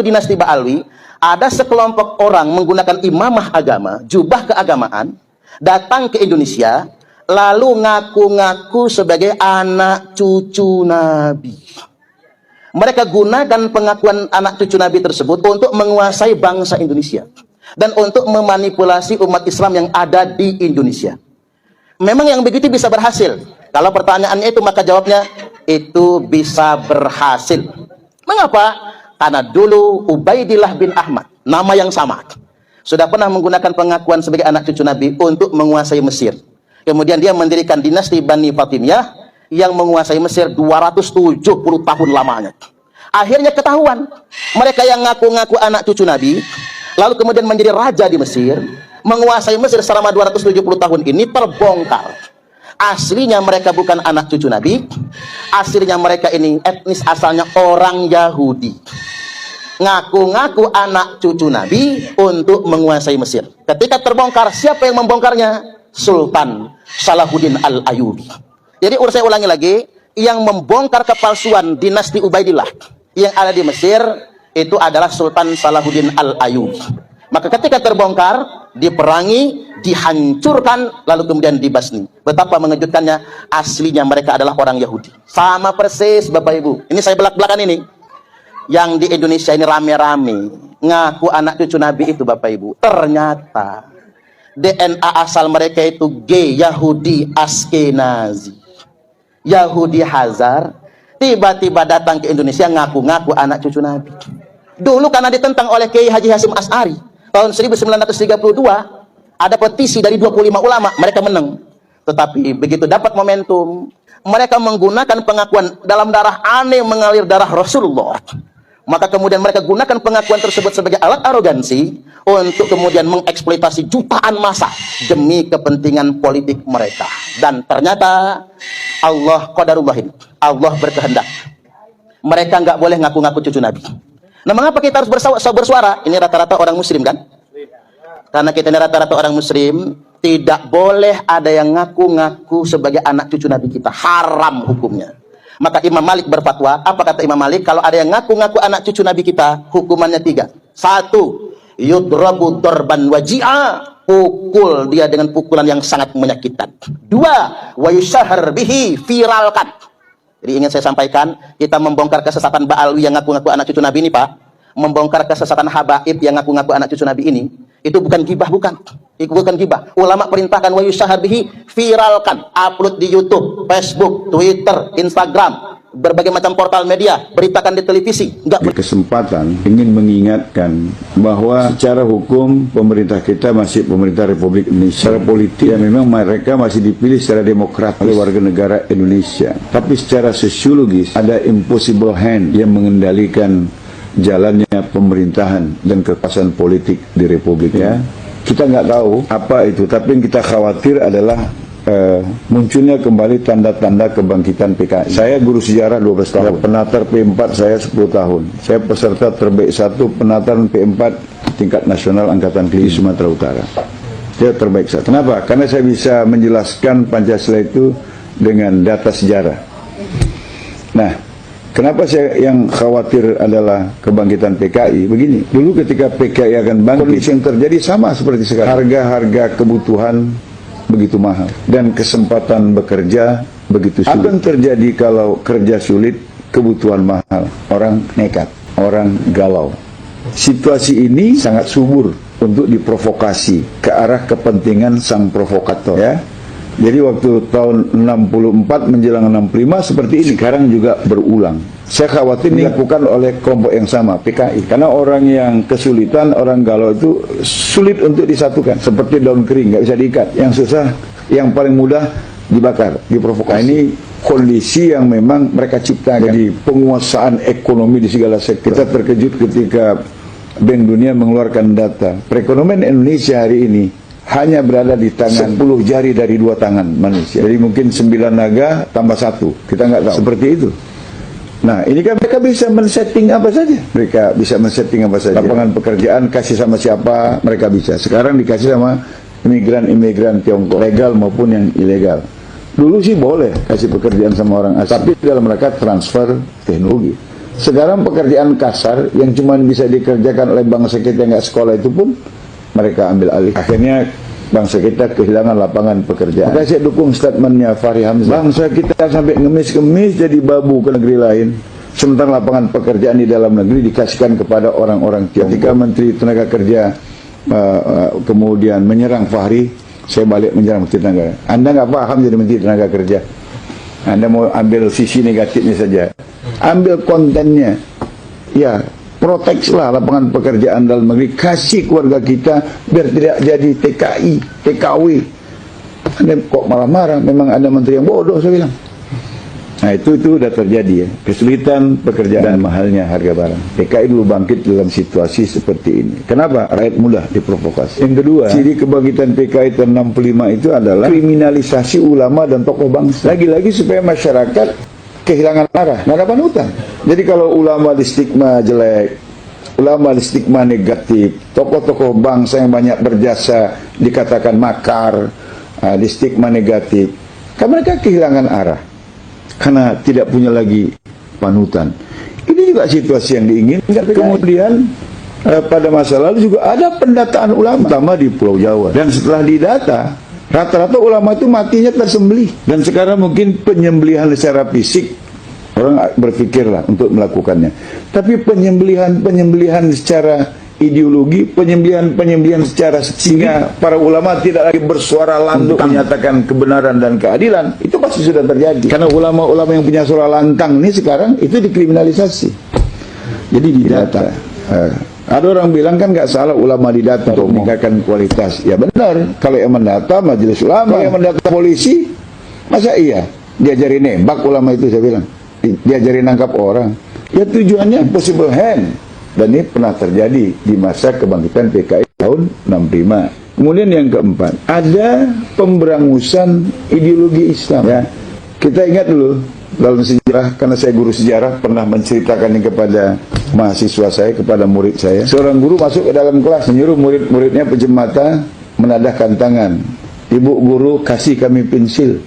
dinasti Ba'alwi, ada sekelompok orang menggunakan imamah agama, jubah keagamaan, datang ke Indonesia, lalu ngaku-ngaku sebagai anak cucu Nabi. Mereka gunakan pengakuan anak cucu Nabi tersebut untuk menguasai bangsa Indonesia dan untuk memanipulasi umat Islam yang ada di Indonesia. Memang yang begitu bisa berhasil? Kalau pertanyaannya itu, maka jawabnya itu bisa berhasil. Mengapa? Karena dulu Ubaidillah bin Ahmad, nama yang sama, sudah pernah menggunakan pengakuan sebagai anak cucu Nabi untuk menguasai Mesir. Kemudian dia mendirikan dinasti Bani Fatimiyah yang menguasai Mesir 270 tahun lamanya. Akhirnya ketahuan, mereka yang ngaku-ngaku anak cucu Nabi, lalu kemudian menjadi raja di Mesir, menguasai Mesir selama 270 tahun ini terbongkar. Aslinya mereka bukan anak cucu Nabi, aslinya mereka ini etnis asalnya orang Yahudi. Ngaku-ngaku anak cucu Nabi untuk menguasai Mesir. Ketika terbongkar, siapa yang membongkarnya? Sultan Salahuddin Al-Ayyubi. Jadi saya ulangi lagi, yang membongkar kepalsuan dinasti Ubaidillah yang ada di Mesir itu adalah Sultan Salahuddin Al-Ayyubi. Maka ketika terbongkar, diperangi, dihancurkan, lalu kemudian dibasmi. Betapa mengejutkannya, aslinya mereka adalah orang Yahudi. Sama persis Bapak Ibu. Ini saya belak-belakan ini. Yang di Indonesia ini rame-rame ngaku anak cucu Nabi itu Bapak Ibu. Ternyata DNA asal mereka itu gay, Yahudi Askenazi, Yahudi Hazar. Tiba-tiba datang ke Indonesia ngaku-ngaku anak cucu Nabi. Dulu karena ditentang oleh Kiai Haji Hasyim Asy'ari tahun 1932, ada petisi dari 25 ulama, mereka menang. Tetapi begitu dapat momentum, mereka menggunakan pengakuan dalam darah aneh mengalir darah Rasulullah. Maka kemudian mereka gunakan pengakuan tersebut sebagai alat arogansi untuk kemudian mengeksploitasi jutaan massa demi kepentingan politik mereka. Dan ternyata Allah qadarullahin, Allah berkehendak, mereka nggak boleh ngaku-ngaku cucu Nabi. Nah, mengapa kita harus bersuara? Ini rata-rata orang muslim kan? Karena kita ini rata-rata orang muslim, tidak boleh ada yang ngaku-ngaku sebagai anak cucu Nabi kita. Haram hukumnya. Maka Imam Malik berfatwa, apa kata Imam Malik? Kalau ada yang ngaku-ngaku anak cucu Nabi kita, hukumannya 3. 1, yudrabu darban waji'a, pukul dia dengan pukulan yang sangat menyakitkan. 2, wa yusyahar bihi, viralkan. Jadi ingin saya sampaikan, kita membongkar kesesatan Ba'alwi yang ngaku-ngaku anak cucu Nabi ini Pak, membongkar kesesatan Habaib yang ngaku-ngaku anak cucu Nabi ini, itu bukan gibah, bukan. Itu bukan gibah. Ulama perintahkan wa yusyahar bihi, viralkan, upload di YouTube, Facebook, Twitter, Instagram, berbagai macam portal media, beritakan di televisi. Enggak. Kesempatan ingin mengingatkan bahwa secara hukum pemerintah kita masih pemerintah Republik Indonesia. Secara politik ya memang mereka masih dipilih secara demokratis oleh warga negara Indonesia. Tapi secara sosiologis ada impossible hand yang mengendalikan jalannya pemerintahan dan kekuasaan politik di Republik ya. Kita nggak tahu apa itu, tapi yang kita khawatir adalah munculnya kembali tanda-tanda kebangkitan PKI. Saya guru sejarah 12 tahun, penatar P4 saya 10 tahun. Saya peserta terbaik 1 penataran P4 tingkat nasional Angkatan Tinggi Sumatera Utara. Saya terbaik 1. Kenapa? Karena saya bisa menjelaskan Pancasila itu dengan data sejarah. Nah, kenapa saya yang khawatir adalah kebangkitan PKI? Begini, dulu ketika PKI akan bangkit, kondisi yang terjadi sama seperti sekarang. Harga-harga kebutuhan begitu mahal dan kesempatan bekerja begitu sulit. Apa yang terjadi kalau kerja sulit, kebutuhan mahal? Orang nekat, orang galau. Situasi ini sangat subur untuk diprovokasi ke arah kepentingan sang provokator ya. Jadi waktu tahun 64 menjelang 65 seperti ini, sekarang juga berulang. Saya khawatir dilakukan oleh kelompok yang sama, PKI. Karena orang yang kesulitan, orang galau itu sulit untuk disatukan. Seperti daun kering, nggak bisa diikat. Yang susah, yang paling mudah dibakar, diprovokasi. Nah, ini kondisi yang memang mereka ciptakan. Jadi penguasaan ekonomi di segala sektor. Kita terkejut ketika Bank Dunia mengeluarkan data. Perekonomian Indonesia hari ini hanya berada di tangan 10 jari dari 2 tangan manusia. Jadi mungkin 9 naga tambah 1. Kita nggak tahu. Seperti itu. Nah, ini kan mereka bisa men-setting apa saja. Mereka bisa men-setting apa saja. Lapangan pekerjaan kasih sama siapa, mereka bisa. Sekarang dikasih sama imigran-imigran Tiongkok, legal maupun yang ilegal. Dulu sih boleh kasih pekerjaan sama orang asing, tapi dalam rangka transfer teknologi. Sekarang pekerjaan kasar yang cuma bisa dikerjakan oleh bangsa kita yang nggak sekolah itu pun mereka ambil alih. Akhirnya bangsa kita kehilangan lapangan pekerjaan. Maka saya dukung statementnya Fahri Hamzah. Bangsa kita sampai ngemis-ngemis jadi babu ke negeri lain. Sementara lapangan pekerjaan di dalam negeri dikasihkan kepada orang-orang Tiongkok. Ketika Menteri Tenaga Kerja kemudian menyerang Fahri, saya balik menyerang Menteri Tenaga. Anda nggak paham jadi Menteri Tenaga Kerja. Anda mau ambil sisi negatifnya saja. Ambil kontennya. Ya, proteksilah lapangan pekerjaan dalam negeri. Kasih keluarga kita biar tidak jadi TKI, TKW. Anda kok malah marah? Memang ada menteri yang bodoh, saya bilang. Nah itu sudah terjadi ya. Kesulitan pekerjaan dan mahalnya harga barang. PKI dulu bangkit dalam situasi seperti ini. Kenapa? Rakyat mudah diprovokasi. Yang kedua, ciri kebangkitan PKI tahun 65 itu adalah kriminalisasi ulama dan tokoh bangsa. Lagi-lagi supaya masyarakat kehilangan arah, nggak ada panutan. Jadi kalau ulama di stigma jelek, ulama di stigma negatif, tokoh-tokoh bangsa yang banyak berjasa dikatakan makar, di stigma negatif, kan mereka kehilangan arah karena tidak punya lagi panutan. Ini juga situasi yang diinginkan. Kemudian pada masa lalu juga ada pendataan ulama, terutama di Pulau Jawa. Dan setelah didata, rata-rata ulama itu matinya tersembelih. Dan sekarang mungkin penyembelihan secara fisik orang berpikirlah untuk melakukannya. Tapi penyembelihan secara ideologi, penyembelihan secara sehingga para ulama tidak lagi bersuara lantang menyatakan kebenaran dan keadilan, itu pasti sudah terjadi. Karena ulama-ulama yang punya suara lantang ini sekarang itu dikriminalisasi. Jadi didata. Ada orang bilang kan nggak salah ulama didata untuk meningkatkan kualitas. Ya benar, kalau yang mendata majelis ulama, kalau yang mendata polisi, masa iya diajarin nembak ulama itu, saya bilang. Diajarin nangkap orang. Ya tujuannya possible hand. Dan ini pernah terjadi di masa kebangkitan PKI tahun 65. Kemudian yang keempat, ada pemberangusan ideologi Islam. Ya, kita ingat dulu dalam sejarah, karena saya guru sejarah, pernah menceritakan ini kepada mahasiswa saya, kepada murid saya. Seorang guru masuk ke dalam kelas, menyuruh murid-muridnya pejam mata, menadahkan tangan. Ibu guru kasih kami pensil.